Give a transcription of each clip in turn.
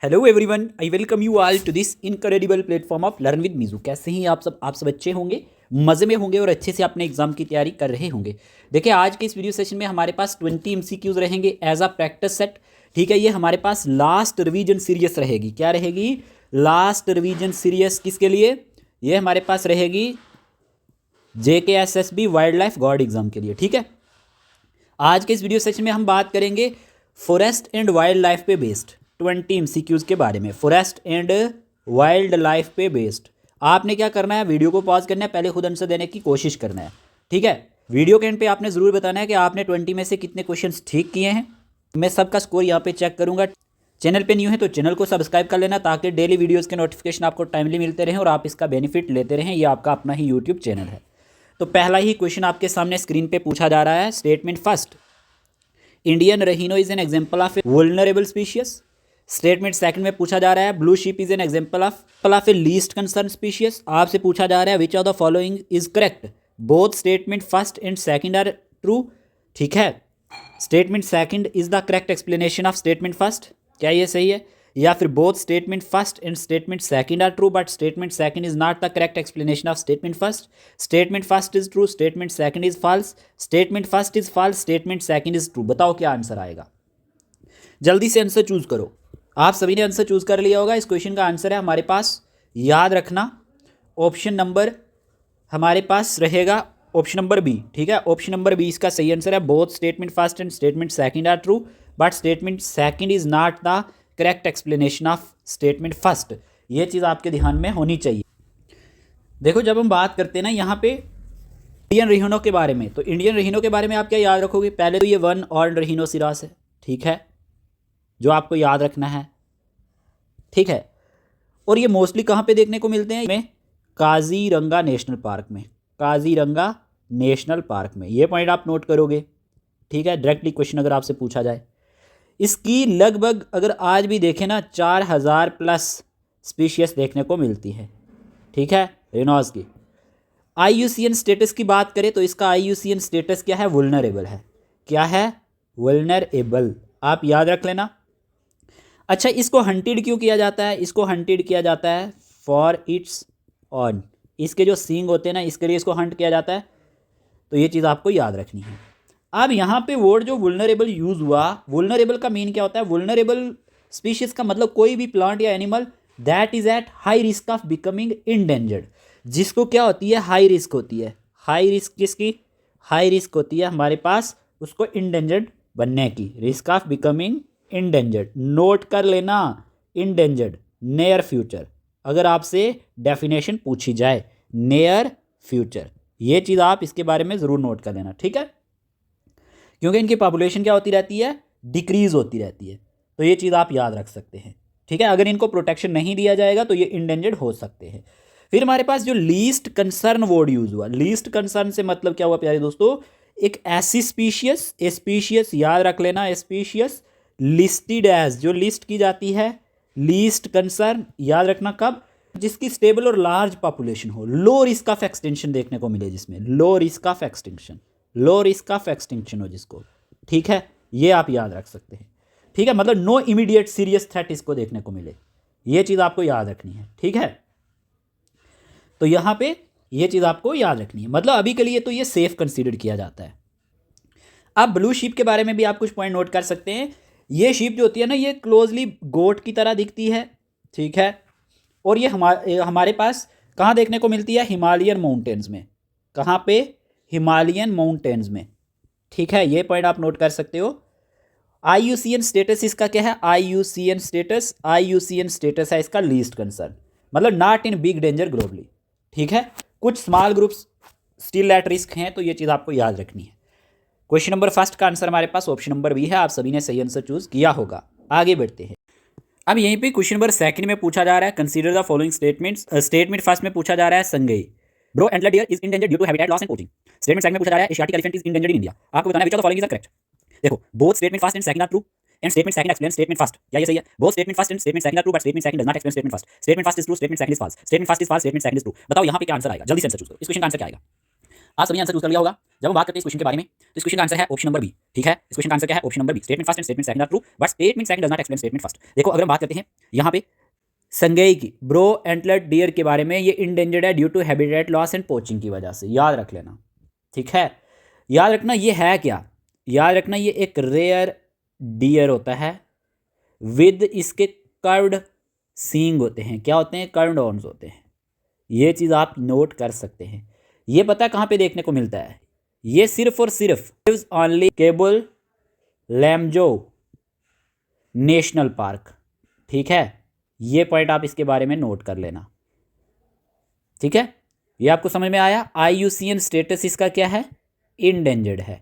Hello everyone, I welcome you all to this incredible platform of learn with मीजू। कैसे हैं आप सब अच्छे होंगे, मज़े में होंगे और अच्छे से अपने एग्जाम की तैयारी कर रहे होंगे। देखिए, आज के इस वीडियो सेशन में हमारे पास 20 एमसीक्यूज रहेंगे एज अ प्रैक्टिस सेट। ठीक है, ये हमारे पास लास्ट रिवीजन सीरीज रहेगी। क्या रहेगी? लास्ट रिवीजन सीरीज किसके लिए? ये हमारे पास रहेगी JKSSB wild life guard exam के लिए। ठीक है, आज के इस वीडियो सेशन में हम बात करेंगे फॉरेस्ट एंड वाइल्ड लाइफ पे बेस्ड 20 एमसीक्यूज के बारे में। फॉरेस्ट एंड वाइल्ड लाइफ पे बेस्ड आपने क्या करना है, वीडियो को पॉज करना है, पहले खुद आंसर देने की कोशिश करना है। ठीक है, वीडियो के एंड पे आपने ज़रूर बताना है कि आपने 20 में से कितने क्वेश्चंस ठीक किए हैं। मैं सबका स्कोर यहाँ पे चेक करूँगा। चैनल पे न्यू है तो चैनल को सब्सक्राइब कर लेना ताकि डेली वीडियोज़ के नोटिफिकेशन आपको टाइमली मिलते रहें और आप इसका बेनिफिट लेते रहें। ये आपका अपना ही यूट्यूब चैनल है। तो पहला ही क्वेश्चन आपके सामने स्क्रीन पर पूछा जा रहा है। Statement first, Indian rhino is an example of a vulnerable species. Statement second में पूछा जा रहा है blue sheep is an example of a least concern species. आपसे पूछा जा रहा है which of the following is correct. Both statement first and second are true. ठीक है, statement second is the correct explanation of statement first. क्या ये सही है? या फिर both statement first and statement second are true but statement second is not the correct explanation of statement first. Statement first is true, statement second is false, statement first is false, statement second is true. बताओ क्या answer आएगा? जल्दी से answer choose करो। आप सभी ने answer choose कर लिया होगा। इस क्वेश्चन का आंसर है हमारे पास, याद रखना, ऑप्शन नंबर हमारे पास रहेगा ऑप्शन नंबर बी। ठीक है, ऑप्शन नंबर बी इसका सही आंसर है। Both statement first and statement second are true but statement second is not the correct explanation of statement first. ये चीज़ आपके ध्यान में होनी चाहिए। देखो, जब हम बात करते हैं ना यहाँ पे इंडियन रहीनो के बारे में, तो इंडियन रहीनो के बारे में आप क्या याद रखोगे? पहले तो ये वन ऑर्न रहीनोसिरास है। ठीक है, जो आपको याद रखना है। ठीक है, और ये मोस्टली कहाँ पे देखने को मिलते हैं? में काजीरंगा नेशनल पार्क में, काजीरंगा नेशनल पार्क में। ये पॉइंट आप नोट करोगे। ठीक है, डायरेक्टली क्वेश्चन अगर आपसे पूछा जाए, इसकी लगभग अगर आज भी देखें ना 4000 प्लस स्पीशीज देखने को मिलती है। ठीक है, रेनॉज की। IUCN स्टेटस की बात करें तो इसका IUCN स्टेटस क्या है? वुल्नरेबल है। क्या है? वुल्नरेबल। आप याद रख लेना। अच्छा, इसको हंटेड क्यों किया जाता है? इसको हंटेड किया जाता है फॉर इट्स ऑन। इसके जो सींग होते हैं ना, इसके लिए इसको हंट किया जाता है। तो ये चीज़ आपको याद रखनी है। अब यहाँ पे वर्ड जो वुल्नरेबल यूज़ हुआ, वुल्नरेबल का मीन क्या होता है? वुल्नरेबल स्पीशीज का मतलब कोई भी प्लांट या animal that is at high risk of becoming endangered. जिसको क्या होती है? हाई रिस्क होती है। हाई रिस्क किसकी? हाई रिस्क होती है हमारे पास उसको इंडेंजर्ड बनने की, risk of becoming endangered. Note कर लेना, इंडेंजर्ड नियर फ्यूचर। अगर आपसे डेफिनेशन पूछी जाए नियर फ्यूचर, ये चीज़ आप इसके बारे में ज़रूर नोट कर लेना। ठीक है, क्योंकि इनकी पॉपुलेशन क्या होती रहती है? डिक्रीज होती रहती है। तो ये चीज़ आप याद रख सकते हैं। ठीक है, अगर इनको प्रोटेक्शन नहीं दिया जाएगा तो ये इंडेंजर्ड हो सकते हैं। फिर हमारे पास जो लीस्ट कंसर्न वर्ड यूज हुआ, लीस्ट कंसर्न से मतलब क्या हुआ प्यारे दोस्तों? एक ऐसी स्पीशीज याद रख लेना, स्पीशीज लिस्टेड एज, जो लिस्ट की जाती है लीस्ट कंसर्न, याद रखना कब? जिसकी स्टेबल और लार्ज पॉपुलेशन हो, लो रिस्क ऑफ एक्सटेंशन देखने को मिले, जिसमें low risk of extension, low risk of extinction हो जिसको। ठीक है, ये आप याद रख सकते हैं। ठीक है, मतलब नो इमीडिएट सीरियस थ्रेट इसको देखने को मिले, ये चीज़ आपको याद रखनी है। ठीक है, तो यहाँ पे ये चीज़ आपको याद रखनी है, मतलब अभी के लिए तो ये सेफ कंसीडर किया जाता है। अब ब्लू शीप के बारे में भी आप कुछ पॉइंट नोट कर सकते हैं। ये शीप जो होती है ना, ये क्लोजली गोट की तरह दिखती है। ठीक है, और ये हमारे पास कहाँ देखने को मिलती है? हिमालयन माउंटेन्स में। कहाँ पे? हिमालयन माउंटेन्स में। ठीक है, ये पॉइंट आप नोट कर सकते हो। IUCN स्टेटस इसका क्या है? IUCN स्टेटस है इसका लीस्ट कंसर्न, मतलब not in big danger globally. ठीक है, कुछ small groups still at risk हैं, तो ये चीज़ आपको याद रखनी है। क्वेश्चन नंबर फर्स्ट का आंसर हमारे पास ऑप्शन नंबर बी है। आप सभी ने सही आंसर चूज किया होगा। आगे बढ़ते हैं। अब यहीं पे क्वेश्चन नंबर सेकंड में पूछा जा रहा है consider the following statements. Statement first में पूछा जा रहा है Sangai brow antlered deer is endangered due to habitat loss and poaching. Statement second में पूछा जा रहा है Asiatic elephant is endangered in India. आपको बताना है which of the following is correct. देखो, both statement first and second are true and statement second explain statement first. क्या ये सही है? Both statement first and statement second are true but statement second does not explain statement first. Statement first is true, statement second is false, statement first is false, statement second is true. बताओ यहाँ पे क्या answer आएगा? जल्दी से answer choose करो। इस question का आंसर क्या आएगा? आप सभी आंसर चूज कर लिया होगा। जब हम बात करते हैं इस क्वेश्चन के बारे में तो इस क्वेश्चन का आंसर है ऑप्शन नंबर बी। ठीक है, इस क्वेश्चन का आंसर क्या है? Option number B. Statement first and statement second are true but statement second does not explain statement first. देखो अगर हम बात करते हैं यहाँ पे संगई की ब्रो एंटलर्ड डियर के बारे में, ये इंडेंजर्ड है due to habitat loss and poaching की वजह से, याद रख लेना। ठीक है, याद रखना ये है क्या, याद रखना ये एक रेयर डियर होता है विद इसके कर्व्ड सींग होते हैं। क्या होते हैं? कर्व्ड हॉर्न्स होते हैं। ये चीज़ आप नोट कर सकते हैं। ये पता है कहाँ पे देखने को मिलता है? ये सिर्फ और सिर्फ ओनली केबल लैमजो नेशनल पार्क। ठीक है, ये पॉइंट आप इसके बारे में नोट कर लेना। ठीक है, ये आपको समझ में आया। IUCN स्टेटस इसका क्या है? इंडेंजर्ड है।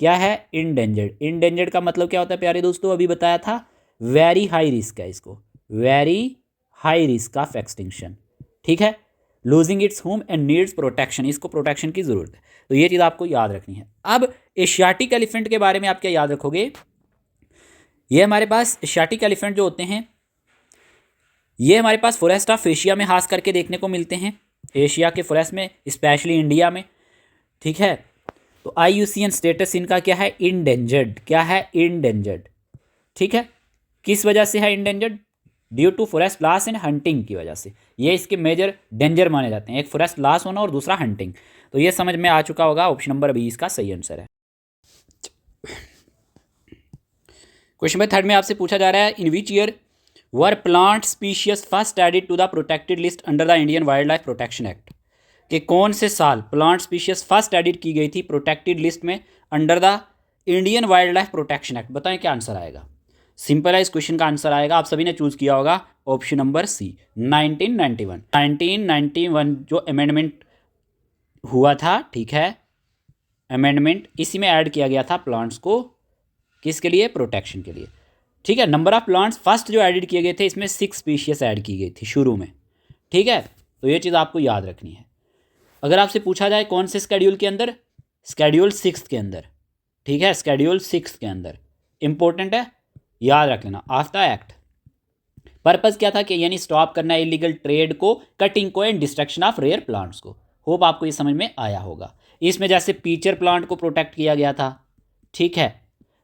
क्या है? इंडेंजर्ड। इंडेंजर्ड का मतलब क्या होता है प्यारे दोस्तों? अभी बताया था, वेरी हाई रिस्क है इसको, very high risk of extinction. ठीक है, losing its home and needs protection, इसको प्रोटेक्शन की जरूरत है। तो ये चीज़ आपको याद रखनी है। अब एशियाटिक एलिफेंट के बारे में आप क्या याद रखोगे? ये हमारे पास एशियाटिक एलिफेंट जो होते हैं ये हमारे पास फॉरेस्ट ऑफ एशिया में खास करके देखने को मिलते हैं, एशिया के फॉरेस्ट में, स्पेशली इंडिया में। ठीक है, तो IUCN स्टेटस इनका क्या है? इंडेंजर्ड। क्या है? इंडेंजर्ड। ठीक है, किस वजह से है endangered? Due to forest loss and hunting की वजह से। ये इसके मेजर डेंजर माने जाते हैं, एक फॉरेस्ट लॉस होना और दूसरा हंटिंग। तो ये समझ में आ चुका होगा, ऑप्शन नंबर बी इसका सही आंसर है। क्वेश्चन नंबर 3 में आपसे पूछा जा रहा है, in which year were plant species first added to the protected list under the Indian wildlife protection act. कि कौन से साल प्लांट स्पीशीज फर्स्ट एडिट की गई थी प्रोटेक्टेड लिस्ट में under the Indian wildlife protection act? बताएं क्या आंसर आएगा। सिंपल है, इस क्वेश्चन का आंसर आएगा, आप सभी ने चूज किया होगा ऑप्शन नंबर सी, 1991। 1991 जो अमेंडमेंट हुआ था, ठीक है, अमेंडमेंट, इसी में ऐड किया गया था प्लांट्स को, किसके लिए? प्रोटेक्शन के लिए। ठीक है, नंबर ऑफ प्लांट्स फर्स्ट जो एडिट किए गए थे इसमें 6 स्पीशीज ऐड की गई थी शुरू में। ठीक है, तो ये चीज़ आपको याद रखनी है। अगर आपसे पूछा जाए कौन से स्केड्यूल के अंदर? स्केड्यूल 6 के अंदर। ठीक है, स्केड्यूल 6 के अंदर, इंपॉर्टेंट है, याद रख लेना। ऑफ द एक्ट पर्पस क्या था? कि यानी स्टॉप करना इलीगल ट्रेड को, कटिंग को and destruction of rare plants को। होप आपको ये समझ में आया होगा। इसमें जैसे पीचर प्लांट को प्रोटेक्ट किया गया था, ठीक है,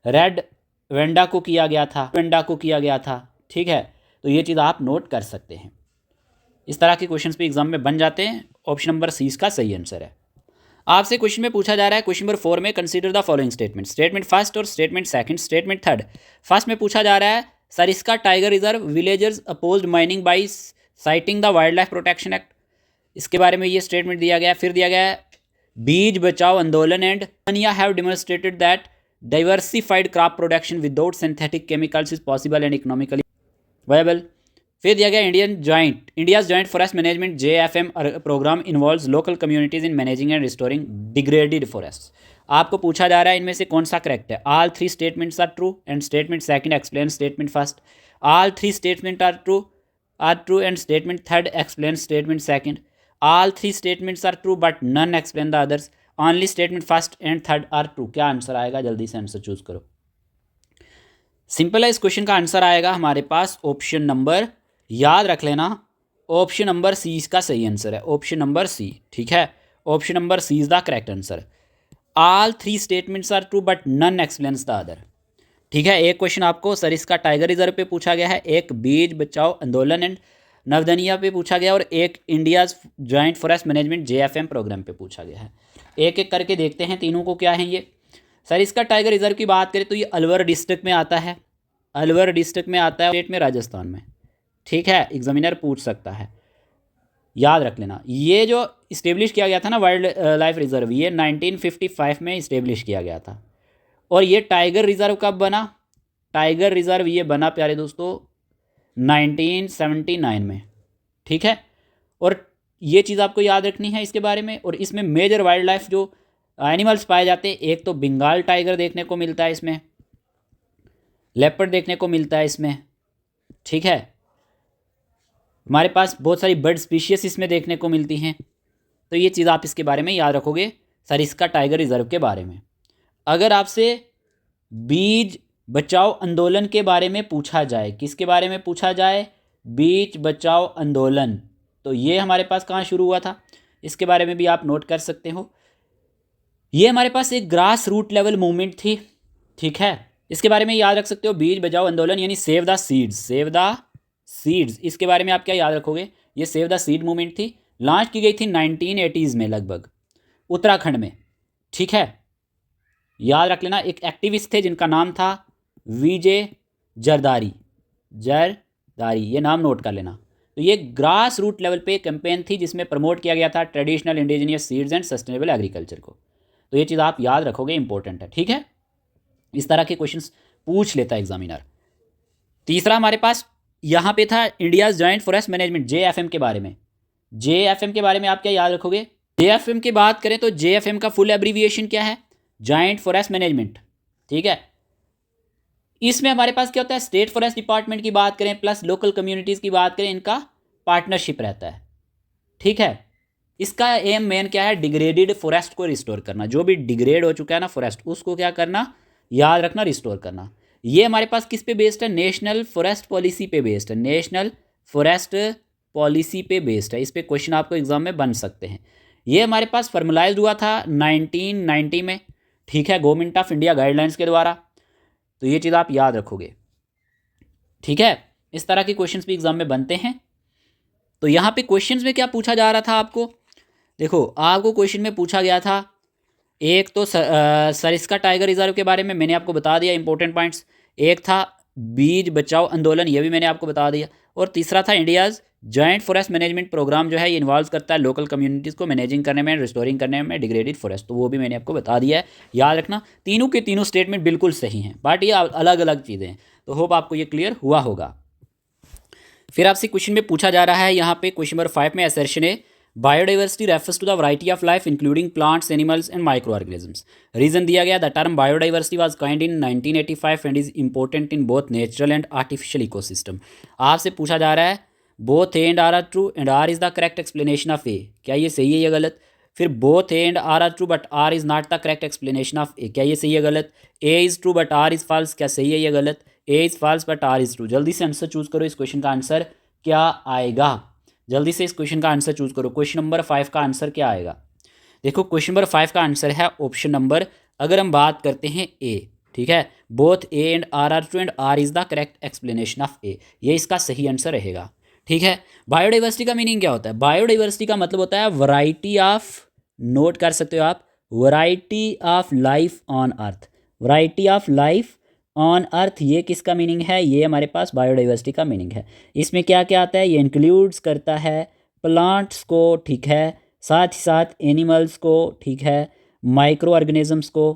रेड वेंडा को किया गया था, वेंडा को किया गया था। ठीक है, तो ये चीज़ आप नोट कर सकते हैं। इस तरह के क्वेश्चंस भी एग्जाम में बन जाते हैं। ऑप्शन नंबर सी इसका सही आंसर है। आपसे क्वेश्चन में पूछा जा रहा है, क्वेश्चन नंबर 4 में, consider the following statement. Statement first और statement second, statement third. First में पूछा जा रहा है, Sariska tiger reserve villagers opposed mining by citing the wildlife protection act. इसके बारे में ये स्टेटमेंट दिया गया है। फिर दिया गया है, Beej Bachao Andolan and Tanzania have demonstrated that diversified crop production without synthetic chemicals is possible and economically viable. फिर दिया गया, India's joint forest management JFM programme involves local communities in managing and restoring degraded forest. आपको पूछा जा रहा है इनमें से कौन सा करेक्ट है। All 3 statements are true and statement second explain statement first. All 3 statement are true and statement third explain statement second. All 3 statements are true but none explain the others. Only statement first and third are true. क्या answer आएगा? जल्दी से answer choose करो। Simple है, इस question का answer आएगा हमारे पास ऑप्शन नंबर, याद रख लेना, ऑप्शन नंबर सी इसका सही आंसर है। ऑप्शन नंबर सी, ठीक है, option number C is the correct answer. All 3 statements are true but none explains the other. ठीक है, एक क्वेश्चन आपको सरिस्का टाइगर रिजर्व पे पूछा गया है, एक बीज बचाओ आंदोलन एंड नवदनिया पे पूछा गया, और एक India's joint forest management JFM programme पे पूछा गया है। एक एक करके देखते हैं तीनों को क्या है ये। सरिस्का टाइगर रिजर्व की बात करें तो ये अलवर डिस्ट्रिक्ट में आता है, अलवर डिस्ट्रिक्ट में आता है, स्टेट में राजस्थान में। ठीक है, एग्जामिनर पूछ सकता है, याद रख लेना। ये जो इस्टेब्लिश किया गया था ना वाइल्ड लाइफ रिजर्व, ये 1955 में इस्टेब्लिश किया गया था। और ये टाइगर रिजर्व कब बना? टाइगर रिजर्व ये बना प्यारे दोस्तों 1979 में। ठीक है, और ये चीज़ आपको याद रखनी है इसके बारे में। और इसमें मेजर वाइल्ड लाइफ जो एनिमल्स पाए जाते हैं, एक तो बंगाल टाइगर देखने को मिलता है इसमें, लेपर्ड देखने को मिलता है इसमें। ठीक है, हमारे पास बहुत सारी बर्ड स्पीशीज इसमें देखने को मिलती हैं। तो ये चीज़ आप इसके बारे में याद रखोगे सरिस्का टाइगर रिजर्व के बारे में। अगर आपसे बीज बचाओ आंदोलन के बारे में पूछा जाए, किसके बारे में पूछा जाए? बीज बचाओ आंदोलन, तो ये हमारे पास कहाँ शुरू हुआ था, इसके बारे में भी आप नोट कर सकते हो। ये हमारे पास एक ग्रास रूट लेवल मूवमेंट थी, ठीक है। इसके बारे में याद रख सकते हो, बीज बचाओ आंदोलन यानी save the seeds, save the seeds. इसके बारे में आप क्या याद रखोगे, ये सेव द सीड मूवमेंट थी, लॉन्च की गई थी 1980s में लगभग उत्तराखंड में, ठीक है। याद रख लेना, एक एक्टिविस्ट थे जिनका नाम था विजय जरदारी, ये नाम नोट कर लेना। तो ये ग्रास रूट लेवल पे कैंपेन थी जिसमें प्रमोट किया गया था traditional indigenous seeds and sustainable agriculture को। तो ये चीज़ आप याद रखोगे, इंपॉर्टेंट है, ठीक है। इस तरह के क्वेश्चंस पूछ लेता है एग्जामिनर। तीसरा हमारे पास यहाँ पे था India's joint forest management, JFM के बारे में। JFM के बारे में आप क्या याद रखोगे, JFM की बात करें तो JFM का फुल एब्रीविएशन क्या है, जॉइंट फॉरेस्ट मैनेजमेंट, ठीक है। इसमें हमारे पास क्या होता है, स्टेट फॉरेस्ट डिपार्टमेंट की बात करें प्लस लोकल कम्युनिटीज़ की बात करें, इनका पार्टनरशिप रहता है, ठीक है। इसका एम मेन क्या है, डिग्रेडेड फॉरेस्ट को रिस्टोर करना, जो भी डिग्रेड हो चुका है ना फॉरेस्ट, उसको क्या करना, याद रखना, रिस्टोर करना। ये हमारे पास किस पे बेस्ड है, नेशनल फॉरेस्ट पॉलिसी पे बेस्ड है, नेशनल फॉरेस्ट पॉलिसी पे बेस्ड है। इस पे क्वेश्चन आपको एग्जाम में बन सकते हैं। ये हमारे पास फॉर्मुलाइज हुआ था 1990 में, ठीक है, गवर्नमेंट ऑफ इंडिया गाइडलाइंस के द्वारा। तो ये चीज़ आप याद रखोगे, ठीक है। इस तरह के क्वेश्चंस भी एग्जाम में बनते हैं। तो यहाँ पे क्वेश्चंस में क्या पूछा जा रहा था आपको, देखो आपको क्वेश्चन में पूछा गया था, एक तो सरिस्का टाइगर रिजर्व के बारे में मैंने आपको बता दिया इंपॉर्टेंट पॉइंट्स, एक था बीज बचाओ आंदोलन, ये भी मैंने आपको बता दिया, और तीसरा था India's joint forest management programme, जो है ये इन्वॉल्व करता है लोकल कम्युनिटीज़ को मैनेजिंग करने में, रिस्टोरिंग करने में डिग्रेडेड फॉरेस्ट, तो वो भी मैंने आपको बता दिया है। याद रखना, तीनों के तीनों स्टेटमेंट बिल्कुल सही हैं, बट ये अलग अलग चीज़ें हैं। तो होप आपको ये क्लियर हुआ होगा। फिर आपसे क्वेश्चन में पूछा जा रहा है यहाँ पे क्वेश्चन नंबर 5 में असर्शन है, biodiversity refers to the variety of life including plants, animals and microorganisms. Reason दिया गया, the term biodiversity was coined in 1985 and is important in both natural and artificial ecosystem. आपसे पूछा जा रहा है both A and R true and R is the correct explanation of A, क्या ये सही है या गलत। फिर both A and R true but R is not the correct explanation of A, क्या ये सही है गलत। A is true but R is false, क्या सही है या गलत। A is false but R is true. जल्दी से आंसर चूज करो, इस क्वेश्चन का आंसर क्या आएगा, जल्दी से इस क्वेश्चन का आंसर चूज करो। क्वेश्चन नंबर 5 का आंसर क्या आएगा, देखो क्वेश्चन नंबर 5 का आंसर है ऑप्शन नंबर, अगर हम बात करते हैं ए, ठीक है, both A and R true and R is the correct explanation of A, ये इसका सही आंसर रहेगा, ठीक है। बायोडाइवर्सिटी का मीनिंग क्या होता है, बायोडाइवर्सिटी का मतलब होता है वैरायटी ऑफ, नोट कर सकते हो आप, variety of life on earth, variety of life on earth, ये किसका मीनिंग है, ये हमारे पास बायोडाइवर्सिटी का मीनिंग है। इसमें क्या क्या आता है, ये इंक्लूड्स करता है प्लांट्स को, ठीक है, साथ ही साथ एनिमल्स को, ठीक है, माइक्रो ऑर्गेनिजम्स को,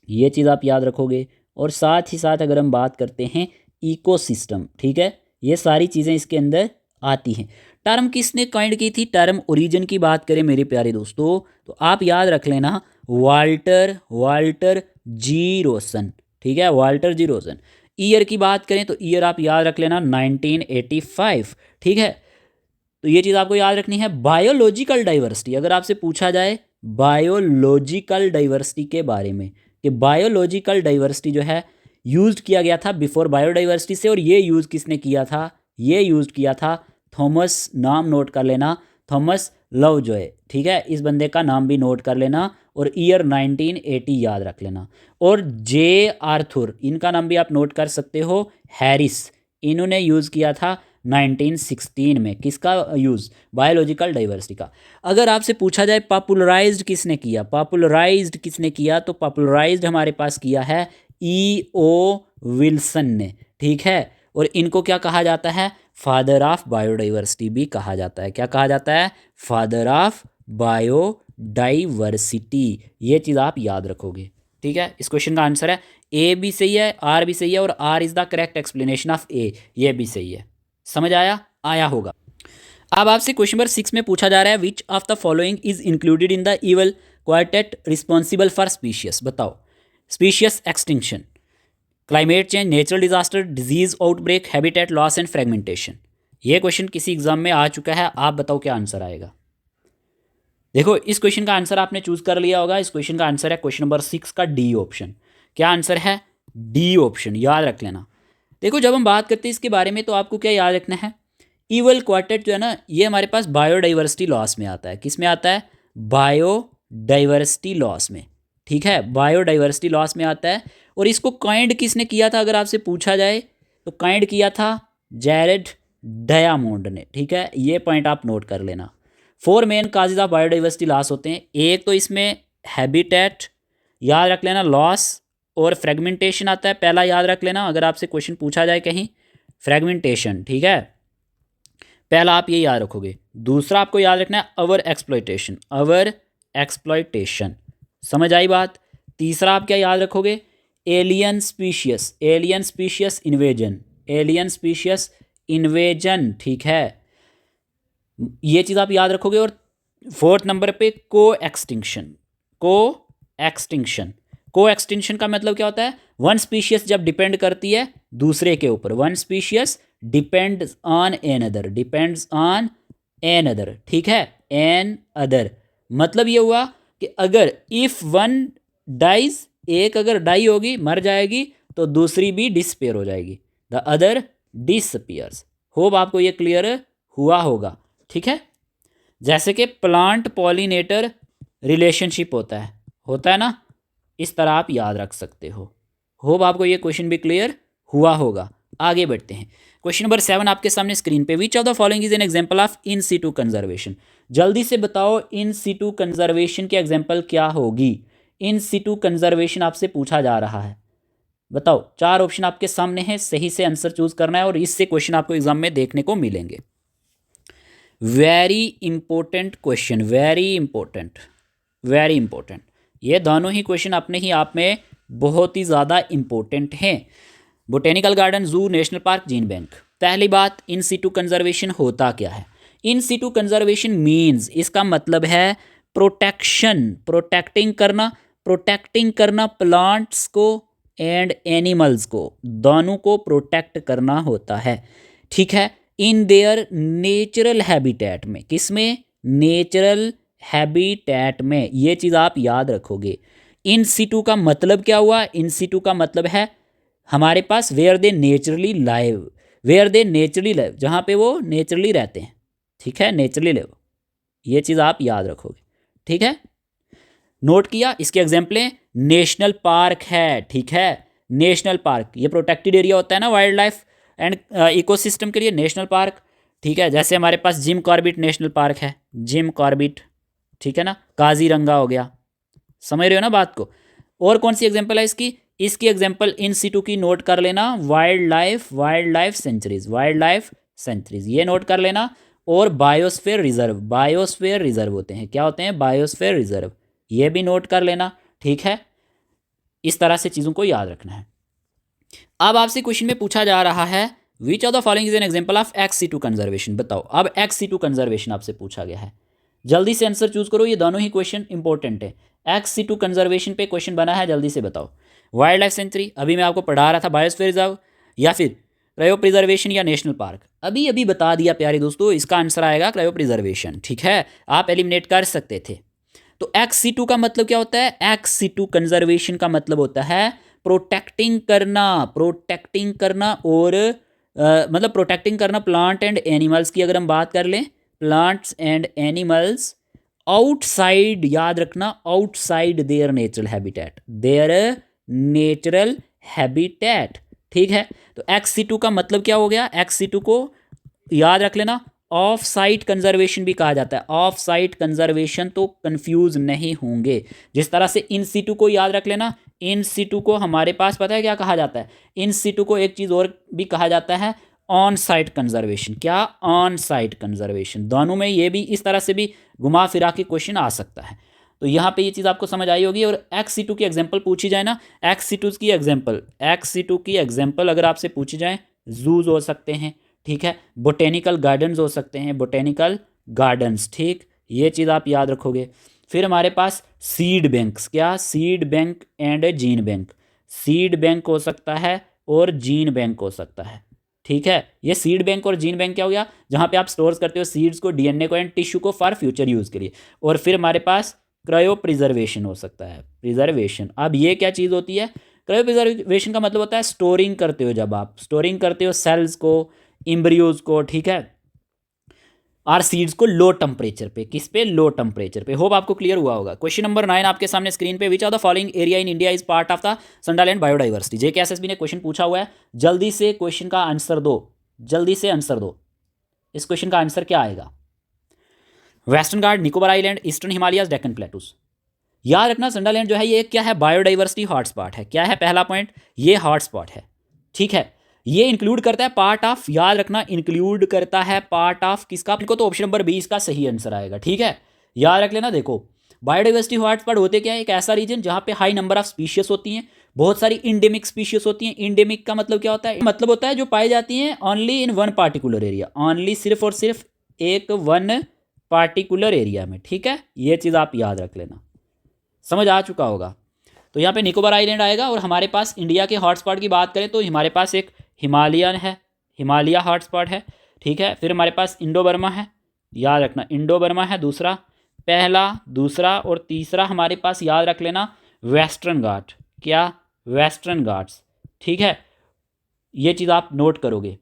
ये चीज़ आप याद रखोगे। और साथ ही साथ अगर हम बात करते हैं इकोसिस्टम, ठीक है, ये सारी चीज़ें इसके अंदर आती हैं। टर्म किसने कॉइंड की थी, टर्म ओरिजिन की बात करें मेरे प्यारे दोस्तों, तो आप याद रख लेना वाल्टर जी रोसन, ठीक है, वाल्टर जी रोसन। ईयर की बात करें तो ईयर आप याद रख लेना 1985, ठीक है। तो ये चीज़ आपको याद रखनी है। बायोलॉजिकल डाइवर्सिटी, अगर आपसे पूछा जाए बायोलॉजिकल डाइवर्सिटी के बारे में, कि बायोलॉजिकल डाइवर्सिटी जो है यूज़ किया गया था बिफोर बायोडाइवर्सिटी से, और ये यूज़ किसने किया था, ये यूज़ किया था थॉमस, नाम नोट कर लेना, थॉमस लवजॉय, ठीक है, इस बंदे का नाम भी नोट कर लेना, और ईयर 1980 याद रख लेना। और जे आर्थर, इनका नाम भी आप नोट कर सकते हो, हैरिस, इन्होंने यूज़ किया था 1916 में, किसका यूज़, बायोलॉजिकल डाइवर्सिटी का। अगर आपसे पूछा जाए पॉपुलराइज्ड किसने किया, पॉपुलराइज्ड किसने किया, तो पॉपुलराइज्ड हमारे पास किया है E.O. विल्सन ने, ठीक है। और इनको क्या कहा जाता है, फादर ऑफ बायोडाइवर्सिटी भी कहा जाता है, क्या कहा जाता है, फादर ऑफ बायोडाइवर्सिटी। ये चीज़ आप याद रखोगे, ठीक है। इस क्वेश्चन का आंसर है ए भी सही है, आर भी सही है, और R is the correct explanation of A, ये भी सही है। समझ आया होगा। अब आपसे क्वेश्चन नंबर 6 में पूछा जा रहा है, which of the following is included in the evil quartet responsible for species, बताओ। Species extinction, climate change, natural disaster, disease outbreak, habitat loss and fragmentation. ये क्वेश्चन किसी एग्जाम में आ चुका है, आप बताओ क्या आंसर आएगा। देखो इस क्वेश्चन का आंसर आपने चूज कर लिया होगा। इस क्वेश्चन का आंसर है क्वेश्चन नंबर 6 का डी ऑप्शन। क्या आंसर है, डी ऑप्शन, याद रख लेना। देखो जब हम बात करते हैं इसके बारे में तो आपको क्या याद रखना है, इवल क्वार्टेट जो है ना, ये हमारे पास बायोडाइवर्सिटी लॉस में आता है, किस में आता है, बायोडाइवर्सिटी बायोडाइवर्सिटी लॉस में, ठीक है, बायोडाइवर्सिटी लॉस में आता है। और इसको काइंड किसने किया था अगर आपसे पूछा जाए तो काइंड किया था जैरेड डायमंड ने, ठीक है, ये पॉइंट आप नोट कर लेना। 4 main causes of biodiversity loss होते हैं। एक तो इसमें हैबिटेट याद रख लेना, लॉस और फ्रेगमेंटेशन आता है। पहला याद रख लेना अगर आपसे क्वेश्चन पूछा जाए कहीं, फ्रेगमेंटेशन, ठीक है, पहला आप ये याद रखोगे। दूसरा आपको याद रखना है अवर एक्सप्लॉयटेशन, अवर एक्सप्लॉयटेशन, समझ आई बात। तीसरा आप क्या याद रखोगे, alien species, alien species invasion, alien species invasion, ठीक है, ये चीज़ आप याद रखोगे। और 4th नंबर पे को एक्सटिंक्शन, को एक्सटिंक्शन, को एक्सटिंक्शन का मतलब क्या होता है, वन स्पीशियस जब डिपेंड करती है दूसरे के ऊपर, one species depends on an other, depends on an other, ठीक है, एन अदर, मतलब ये हुआ कि अगर इफ वन डाइज, एक अगर डाई होगी मर जाएगी तो दूसरी भी डिसपेयर हो जाएगी, द अदर डिसअपियर्स। होप आपको ये क्लियर हुआ होगा, ठीक है। जैसे कि प्लांट पॉलिनेटर रिलेशनशिप होता है ना, इस तरह आप याद रख सकते हो। होप आपको ये क्वेश्चन भी क्लियर हुआ होगा। आगे बढ़ते हैं। क्वेश्चन नंबर 7 आपके सामने स्क्रीन पे, which of the following is an example of in situ conservation. जल्दी से बताओ इन सीटू कंजर्वेशन की एग्जांपल क्या होगी। इन सीटू कंजर्वेशन आपसे पूछा जा रहा है, बताओ। 4 ऑप्शन आपके सामने हैं, सही से आंसर चूज करना है और इससे क्वेश्चन आपको एग्जाम में देखने को मिलेंगे। Very important question, very important, very important. ये दोनों ही क्वेश्चन अपने ही आप में बहुत ही ज़्यादा इंपॉर्टेंट हैं। बोटेनिकल गार्डन, जू, नेशनल पार्क, जीन बैंक। पहली बात, इन सीटू कंजर्वेशन होता क्या है। इन सीटू कंजर्वेशन मीन्स, इसका मतलब है प्रोटेक्शन, प्रोटेक्टिंग करना, प्रोटेक्टिंग करना प्लांट्स को एंड एनिमल्स को, दोनों को प्रोटेक्ट करना होता है, ठीक है, इन देयर नेचुरल हैबिटेट में। किस में, नेचुरल हैबिटेट में, ये चीज़ आप याद रखोगे। इन सीटू का मतलब क्या हुआ, इन सीटू का मतलब है हमारे पास where they naturally live, where they naturally live, जहाँ पे वो नेचुरली रहते हैं, ठीक है, नेचुरली लाइव, ये चीज़ आप याद रखोगे, ठीक है। नोट किया। इसके एग्जाम्पलें नेशनल पार्क है, ठीक है, नेशनल पार्क ये प्रोटेक्टेड एरिया होता है ना वाइल्ड लाइफ एंड इकोसिस्टम के लिए, नेशनल पार्क, ठीक है। जैसे हमारे पास जिम कॉर्बेट नेशनल पार्क है, जिम कॉर्बेट, ठीक है ना, काजीरंगा हो गया, समझ रहे हो ना बात को। और कौन सी एग्जांपल है इसकी, इसकी एग्जांपल इन सीटू की नोट कर लेना, wild life sanctuaries, wild life sanctuaries, ये नोट कर लेना। और बायोस्फीयर रिजर्व, बायोस्फीयर रिजर्व होते हैं, क्या होते हैं, बायोस्फीयर रिजर्व, ये भी नोट कर लेना, ठीक है। इस तरह से चीज़ों को याद रखना है। अब आपसे क्वेश्चन में पूछा जा रहा है which of the following is an example of ex situ conservation. बताओ, अब एक्स सीटू कंजर्वेशन आपसे पूछा गया है, जल्दी से आंसर चूज करो, ये दोनों ही क्वेश्चन इंपॉर्टेंट है। एक्स सीटू कंजर्वेशन पे क्वेश्चन बना है, जल्दी से बताओ। वाइल्ड लाइफ सेंचुरी, अभी मैं आपको पढ़ा रहा था, बायोस्फीयर रिजर्व, या फिर क्रायो प्रिजर्वेशन या नेशनल पार्क। अभी अभी बता दिया प्यारे दोस्तों, इसका आंसर आएगा क्रायो प्रिजर्वेशन, ठीक है, आप एलिमिनेट कर सकते थे। तो एक्स सीटू का मतलब क्या होता है, एक्स सीटू कंजर्वेशन का मतलब होता है प्रोटेक्टिंग करना, प्रोटेक्टिंग करना और मतलब प्रोटेक्टिंग करना प्लांट एंड एनिमल्स की अगर हम बात कर लें, प्लांट्स एंड एनिमल्स आउटसाइड, याद रखना, outside there natural habitat, there natural habitat, ठीक है। तो एक्स सीटू का मतलब क्या हो गया, एक्स सीटू को याद रख लेना, ऑफ साइट कंजर्वेशन भी कहा जाता है, ऑफ साइट कंजर्वेशन, तो कंफ्यूज नहीं होंगे। जिस तरह से इन सीटू को याद रख लेना, इन सीटू को हमारे पास पता है क्या कहा जाता है, इन सीटू को एक चीज़ और भी कहा जाता है, ऑन साइट कंजर्वेशन। क्या, ऑन साइट कंजर्वेशन, दोनों में ये भी इस तरह से भी घुमा फिरा के क्वेश्चन आ सकता है। तो यहाँ पे ये चीज़ आपको समझ आई होगी। और एक्स सीटू की एग्जांपल पूछी जाए ना, एक्स सीटू की एग्जांपल, एक्स सीटू की एग्जांपल अगर आपसे पूछी जाए, जूज हो सकते हैं, ठीक है, बोटेनिकल गार्डन्स हो सकते हैं, बोटेनिकल गार्डन्स, ठीक, ये चीज़ आप याद रखोगे। फिर हमारे पास सीड बैंक्स, क्या, seed bank and gene bank, seed bank हो सकता है और जीन बैंक हो सकता है, ठीक है। ये सीड बैंक और जीन बैंक क्या हो गया, जहाँ पे आप स्टोर्स करते हो सीड्स को, डीएनए को एंड टिश्यू को फॉर फ्यूचर यूज़ के लिए। और फिर हमारे पास क्रायो प्रिजर्वेशन हो सकता है, प्रिजर्वेशन। अब ये क्या चीज़ होती है, क्रायो प्रिजर्वेशन का मतलब होता है स्टोरिंग करते हो, जब आप स्टोरिंग करते हो सेल्स को, एम्ब्रियोज को, ठीक है, आर सीड्स को लो टेम्परेचर पे, किस पे, लो टेम्परेचर पे। होप आपको क्लियर हुआ होगा। क्वेश्चन नंबर 9 आपके सामने स्क्रीन पे, which of the following area in India is part of the Sundaland biodiversity. JKSSB ने क्वेश्चन पूछा हुआ है, जल्दी से क्वेश्चन का आंसर दो, जल्दी से आंसर दो। इस क्वेश्चन का आंसर क्या आएगा? Western Ghat, Nicobar island, eastern Himalayas, Deccan plateaus. याद रखना संडालैंड जो है ये क्या है, बायोडाइवर्सिटी हॉटस्पॉट है। क्या है पहला पॉइंट, ये हॉटस्पॉट है, ठीक है। ये इंक्लूड करता है पार्ट ऑफ, याद रखना इंक्लूड करता है पार्ट ऑफ किसका, को तो ऑप्शन नंबर 20 का सही आंसर आएगा, ठीक है। याद रख लेना। देखो बायोडाइवर्सिटी हॉटस्पॉट होते क्या है, एक ऐसा रीजन जहां पे हाई नंबर ऑफ स्पीशीज होती हैं, बहुत सारी इंडेमिक स्पीशीज होती हैं। इंडेमिक का मतलब क्या होता है, मतलब होता है जो पाई जाती हैं only in one particular area, only सिर्फ और सिर्फ एक वन पार्टिकुलर एरिया में, ठीक है। ये चीज़ आप याद रख लेना, समझ आ चुका होगा। तो यहाँ पे निकोबार आइलैंड आएगा। और हमारे पास इंडिया के हॉटस्पॉट की बात करें तो हमारे पास एक हिमालयन है, हिमालय हॉटस्पॉट है, ठीक है। फिर हमारे पास इंडो बर्मा है, याद रखना इंडो बर्मा है दूसरा, पहला, दूसरा और तीसरा हमारे पास याद रख लेना वेस्टर्न घाट। क्या, वेस्टर्न घाट्स, ठीक है। ये चीज़ आप नोट करोगे।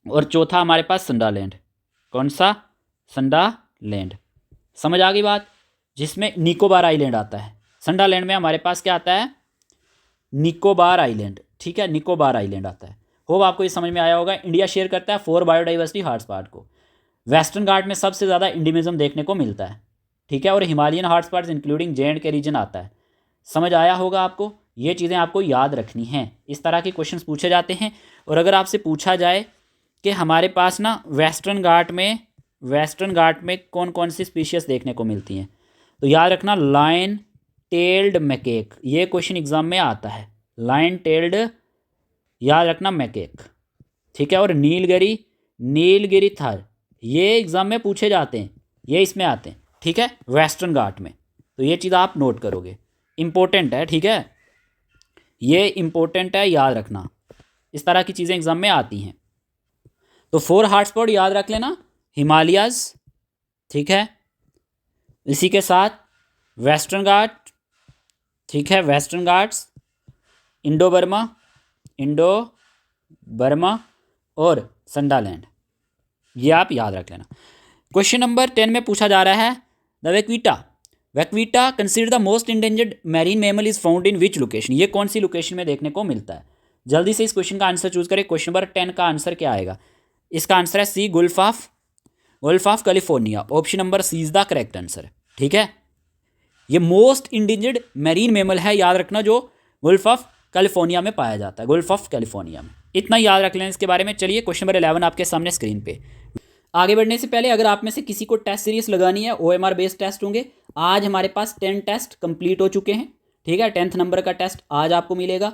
और चौथा हमारे पास संडालैंड, कौन सा, संडालैंड। समझ आ गई बात, जिसमें निकोबार आइलैंड आता है। संडालैंड में हमारे पास क्या आता है, निकोबार आइलैंड, ठीक है, निकोबार आइलैंड आता है। होप आपको ये समझ में आया होगा। इंडिया शेयर करता है 4 बायोडाइवर्सिटी हॉटस्पॉट को। वेस्टर्न घाट में सबसे ज़्यादा इंडिमिज्म देखने को मिलता है, ठीक है। और Himalayan hotspots including J and के रीजन आता है। समझ आया होगा आपको, ये चीज़ें आपको याद रखनी हैं। इस तरह के क्वेश्चंस पूछे जाते हैं। और अगर आपसे पूछा जाए कि हमारे पास ना वेस्टर्न घाट में कौन कौन सी स्पीशीज़ देखने को मिलती हैं, तो याद रखना लाइन टेल्ड मैकेक, ये क्वेश्चन एग्जाम में आता है। लाइन टेल्ड, याद रखना मैकेक, ठीक है। और नीलगिरी थर, ये एग्जाम में पूछे जाते हैं, ये इसमें आते हैं, ठीक है, वेस्टर्न घाट में। तो ये चीज़ आप नोट करोगे, इंपॉर्टेंट है, ठीक है, ये इंपॉर्टेंट है, याद रखना। इस तरह की चीज़ें एग्जाम में आती हैं। तो 4 हॉटस्पॉट याद रख लेना, हिमालयाज, ठीक है। इसी के साथ वेस्टर्न घाट, ठीक है, वेस्टर्न घाट्स, इंडो बर्मा और संडालैंड, ये आप याद रख लेना। क्वेश्चन नंबर 10 में पूछा जा रहा है, the vaquita consider the most endangered marine mammal is found in which location. ये कौन सी लोकेशन में देखने को मिलता है? जल्दी से इस क्वेश्चन का आंसर चूज करें। क्वेश्चन नंबर 10 का आंसर क्या आएगा? इसका आंसर है C, gulf of California. Option number C is the correct answer, ठीक है। ये मोस्ट इंडेंजर्ड मैरीन मैमल है, याद रखना, जो गल्फ ऑफ कैलिफोर्निया में पाया जाता है, गल्फ ऑफ कैलिफोर्निया में। इतना याद रख लें इसके बारे में। चलिए क्वेश्चन नंबर 11 आपके सामने स्क्रीन पे। आगे बढ़ने से पहले अगर आप में से किसी को टेस्ट सीरीज लगानी है, OMR बेस्ड टेस्ट होंगे। आज हमारे पास 10 टेस्ट कंप्लीट हो चुके हैं, ठीक है। 10th नंबर का टेस्ट आज आपको मिलेगा,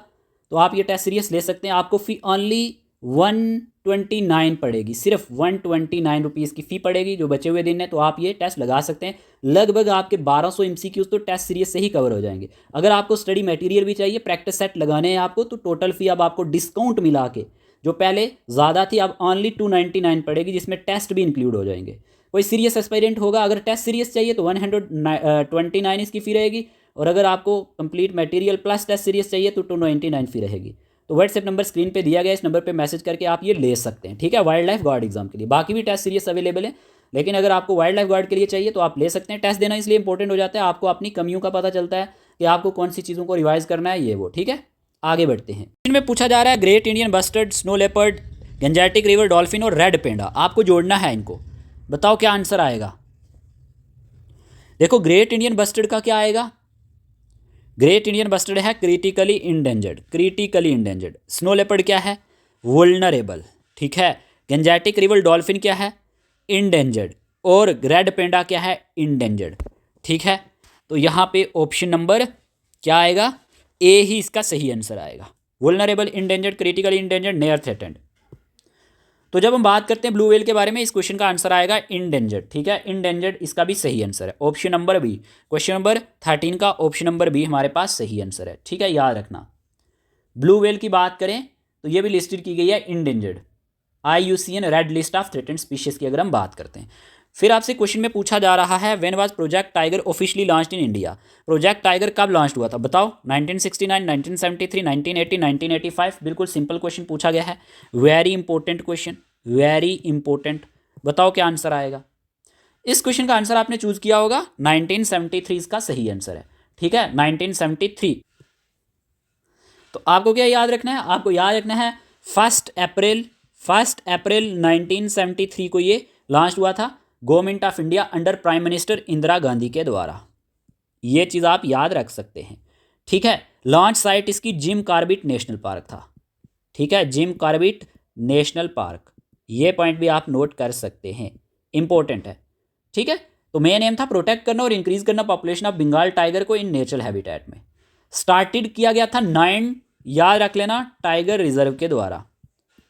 तो आप ये टेस्ट सीरीज ले सकते हैं। आपको फ़ी ओनली 129 पड़ेगी, सिर्फ 129 रुपीज़ की फ़ी पड़ेगी जो बचे हुए दिन है। तो आप ये टेस्ट लगा सकते हैं। लगभग आपके 1200 MCQs तो टेस्ट सीरीज से ही कवर हो जाएंगे। अगर आपको स्टडी मटेरियल भी चाहिए, प्रैक्टिस सेट लगाने हैं आपको, तो टोटल फ़ी अब आपको डिस्काउंट मिला के, जो पहले ज़्यादा थी, अब ओनली 299 पड़ेगी, जिसमें टेस्ट भी इंक्लूड हो जाएंगे। कोई सीरियस एस्पायरेंट होगा, अगर टेस्ट सीरीज चाहिए तो 129 इसकी फ़ी रहेगी। और अगर आपको complete material plus test series चाहिए तो 299 फ़ी रहेगी। तो व्हाट्सएप नंबर स्क्रीन पे दिया गया, इस नंबर पे मैसेज करके आप ये ले सकते हैं, ठीक है। वाइल्ड लाइफ गार्ड एग्जाम के लिए बाकी भी टेस्ट सीरीज अवेलेबल है, लेकिन अगर आपको वाइल्ड लाइफ गार्ड के लिए चाहिए तो आप ले सकते हैं। टेस्ट देना इसलिए इंपॉर्टेंट हो जाता है, आपको अपनी कमियों का पता चलता है कि आपको कौन सी चीज़ों को रिवाइज करना है, ये वो, ठीक है। आगे बढ़ते हैं। इनमें पूछा जा रहा है great Indian bustard, snow leopard, Gangetic river dolphin और रेड पेंडा। आपको जोड़ना है इनको, बताओ क्या आंसर आएगा। देखो ग्रेट इंडियन बस्टर्ड का क्या आएगा? ग्रेट इंडियन बस्टर्ड है क्रिटिकली इंडेंजर्ड। स्नो लेपर्ड क्या है? वुल्नरेबल, ठीक है। गंजेटिक रिवर डॉल्फिन क्या है? इंडेंजर्ड। और रेड पेंडा क्या है? इंडेंजर्ड, ठीक है। तो यहाँ पे ऑप्शन नंबर क्या आएगा? ए ही इसका सही आंसर आएगा। Vulnerable, endangered, critically endangered, near threatened. तो जब हम बात करते हैं ब्लू व्हेल के बारे में, इस क्वेश्चन का आंसर आएगा इंडेंजर्ड, ठीक है। इंडेंजर्ड इसका भी सही आंसर है, option number B. Question number 13 का ऑप्शन नंबर बी हमारे पास सही आंसर है, ठीक है, याद रखना। ब्लू व्हेल की बात करें तो ये भी लिस्टेड की गई है endangered, IUCN red list of threatened species की अगर हम बात करते हैं। फिर आपसे क्वेश्चन में पूछा जा रहा है, when was project tiger officially launched in India. Project tiger कब लॉन्च हुआ था बताओ? 1969, 1973, 1980, 1985। बिल्कुल सिंपल क्वेश्चन पूछा गया है, very important question, very important. बताओ क्या आंसर आएगा। इस क्वेश्चन का आंसर आपने चूज किया होगा 1973 इसका सही आंसर है। ठीक है, 1973। तो आपको क्या याद रखना है, आपको याद रखना है 1 अप्रैल 1973 को ये लॉन्च हुआ था government of India under prime minister Indira Gandhi के द्वारा। ये चीज़ आप याद रख सकते हैं। ठीक है, लॉन्च साइट इसकी जिम कॉर्बेट नेशनल पार्क था। ठीक है, जिम कॉर्बेट नेशनल पार्क, ये पॉइंट भी आप नोट कर सकते हैं, इंपॉर्टेंट है। ठीक है, तो मेन एम था प्रोटेक्ट करना और इंक्रीज करना पॉपुलेशन ऑफ बंगाल टाइगर को इन नेचुरल हैबिटेट में। स्टार्टेड किया गया था 9, याद रख लेना, टाइगर रिजर्व के द्वारा।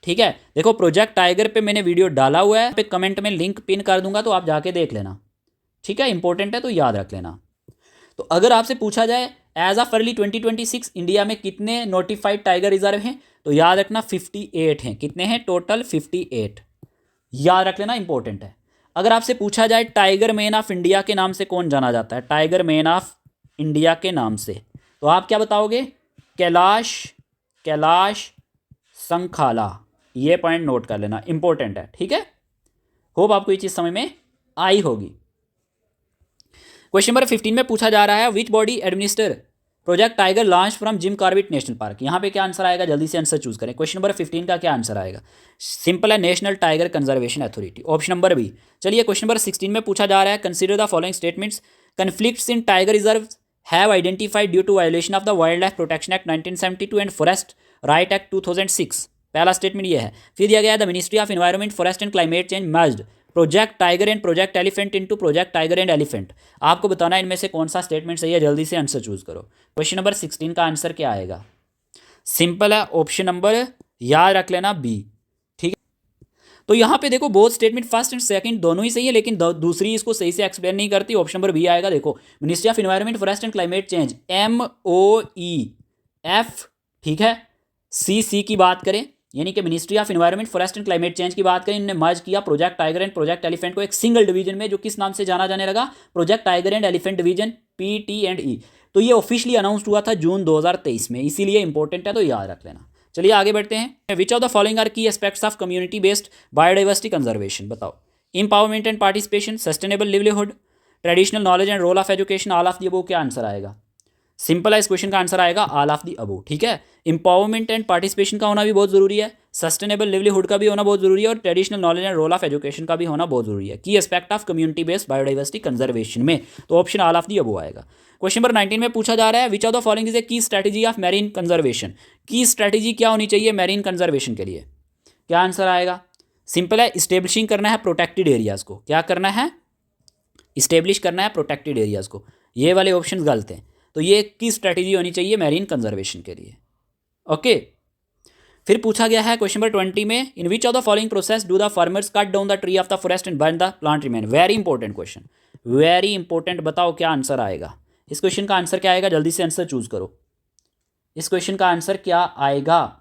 ठीक है, देखो प्रोजेक्ट टाइगर पे मैंने वीडियो डाला हुआ है, पे कमेंट में लिंक पिन कर दूंगा, तो आप जाके देख लेना। ठीक है, इंपॉर्टेंट है तो याद रख लेना। तो अगर आपसे पूछा जाए एज ऑफ अर्ली 2026 इंडिया में कितने नोटिफाइड टाइगर रिजर्व हैं, तो याद रखना 58 हैं। कितने हैं टोटल? 58, याद रख लेना, इंपॉर्टेंट है। अगर आपसे पूछा जाए टाइगर मैन ऑफ इंडिया के नाम से कौन जाना जाता है, टाइगर मैन ऑफ इंडिया के नाम से, तो आप क्या बताओगे? कैलाश संखाला। ये पॉइंट नोट कर लेना, इंपॉर्टेंट है। ठीक है, होप आपको ये चीज़ समझ में आई होगी। क्वेश्चन नंबर 15 में पूछा जा रहा है which body administer project tiger launch from Jim Corbett national park. यहाँ पे क्या आंसर आएगा, जल्दी से आंसर चूज करें। क्वेश्चन नंबर 15 का क्या आंसर आएगा? सिंपल है, national tiger conservation authority, option number B. चलिए क्वेश्चन नंबर 16 में पूछा जा रहा है consider the following statements conflicts in tiger reserve have identified due to violation of the wildlife protection act 1972 and forest right act 2006। पहला statement ये है। फिर दिया गया है the ministry of environment forest and climate change merged project tiger and project elephant into project tiger and elephant. आपको बताना है इनमें से कौन सा स्टेटमेंट सही है, जल्दी से आंसर चूज करो। क्वेश्चन नंबर 16 का आंसर क्या आएगा? सिंपल है, ऑप्शन नंबर याद रख लेना बी। ठीक है, तो यहाँ पे देखो both statement first and second दोनों ही सही है, लेकिन दूसरी इसको सही से एक्सप्लेन नहीं करती। ऑप्शन नंबर बी आएगा। देखो ministry of environment forest and climate change MOEF, ठीक है, CC की बात करें, यानी कि ministry of environment forest and climate change की बात करें, इन्होंने मर्ज किया project tiger and project elephant को एक सिंगल डिवीजन में, जो किस नाम से जाना जाने लगा? Project tiger and elephant division, PT&E। तो ये ऑफिशियली अनाउंस हुआ था जून 2023 में, इसीलिए इंपॉर्टेंट है तो याद रख लेना। चलिए आगे बढ़ते हैं। Which of the following are key aspects of community based biodiversity conservation? बताओ। Empowerment and participation, sustainable livelihood, traditional knowledge and role of education, all of the above. क्या आंसर आएगा? सिंपल है, इस क्वेश्चन का आंसर आएगा all of the above. ठीक है, empowerment and participation का होना भी बहुत जरूरी है, सस्टेनेबल लिवलीहुड का भी होना बहुत जरूरी है, और traditional knowledge and role of education का भी होना बहुत जरूरी है key aspect of community based biodiversity conservation में। तो option all of the above आएगा। क्वेश्चन नंबर 19 में पूछा जा रहा है which of the following is a key strategy of marine conservation. Key strategy क्या होनी चाहिए मैरीन कंजर्वेशन के लिए? क्या आंसर आएगा? सिंपल है, इस्टेब्लिशिंग करना है प्रोटेक्टेड एरियाज को। क्या करना है? इस्टेब्लिश करना है प्रोटेक्टेड एरियाज को। ये वाले ऑप्शन गलत हैं, तो ये की स्ट्रेटेजी होनी चाहिए मैरीन कंजर्वेशन के लिए। ओके, फिर पूछा गया है क्वेश्चन नंबर 20 में in which of the following process do the farmers cut down the tree of the forest and burn the plant remain. Very important question, very important. बताओ क्या answer आएगा? इस क्वेश्चन का आंसर क्या आएगा? जल्दी से आंसर चूज करो। इस क्वेश्चन का आंसर क्या आएगा?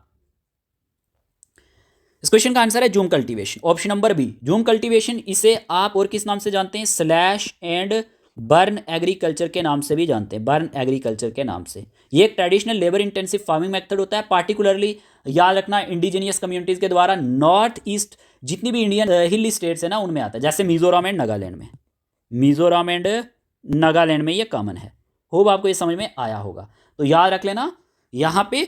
इस क्वेश्चन का आंसर है jhum cultivation, option number B, jhum cultivation. इसे आप और किस नाम से जानते हैं? स्लैश एंड बर्न एग्रीकल्चर के नाम से भी जानते हैं, बर्न एग्रीकल्चर के नाम से। ये एक traditional labour intensive farming method होता है, पार्टिकुलरली याद रखना इंडिजीनियस कम्युनिटीज़ के द्वारा नॉर्थ ईस्ट जितनी भी इंडियन हिल स्टेट्स है ना उनमें आता है, जैसे मिजोरम एंड नागालैंड में, मिजोरम एंड नागालैंड में ये कॉमन है। होप आपको ये समझ में आया होगा, तो याद रख लेना। यहाँ पे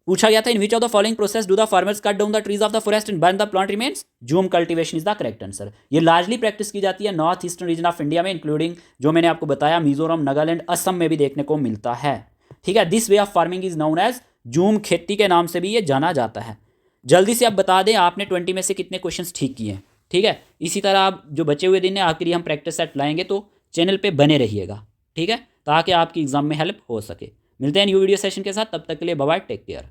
पूछा गया था in which of the following process do the farmers cut down the trees of the forest and burn the plant remains. Jhum cultivation is the correct answer. ये लार्जली प्रैक्टिस की जाती है north eastern region of India में, including जो मैंने आपको बताया मिजोरम, नागालैंड, असम में भी देखने को मिलता है। ठीक है, this way of farming is known as jhum खेती के नाम से भी ये जाना जाता है। जल्दी से आप बता दें आपने 20 में से कितने क्वेश्चन ठीक किए हैं। ठीक है, इसी तरह आप जो बचे हुए दिन है आपके लिए हम प्रैक्टिस सेट लाएंगे, तो चैनल पर बने रहिएगा। ठीक है, ताकि आपकी एग्जाम में हेल्प हो सके। मिलते हैं न्यू वीडियो सेशन के साथ, तब तक के लिए बाय बाय, टेक केयर।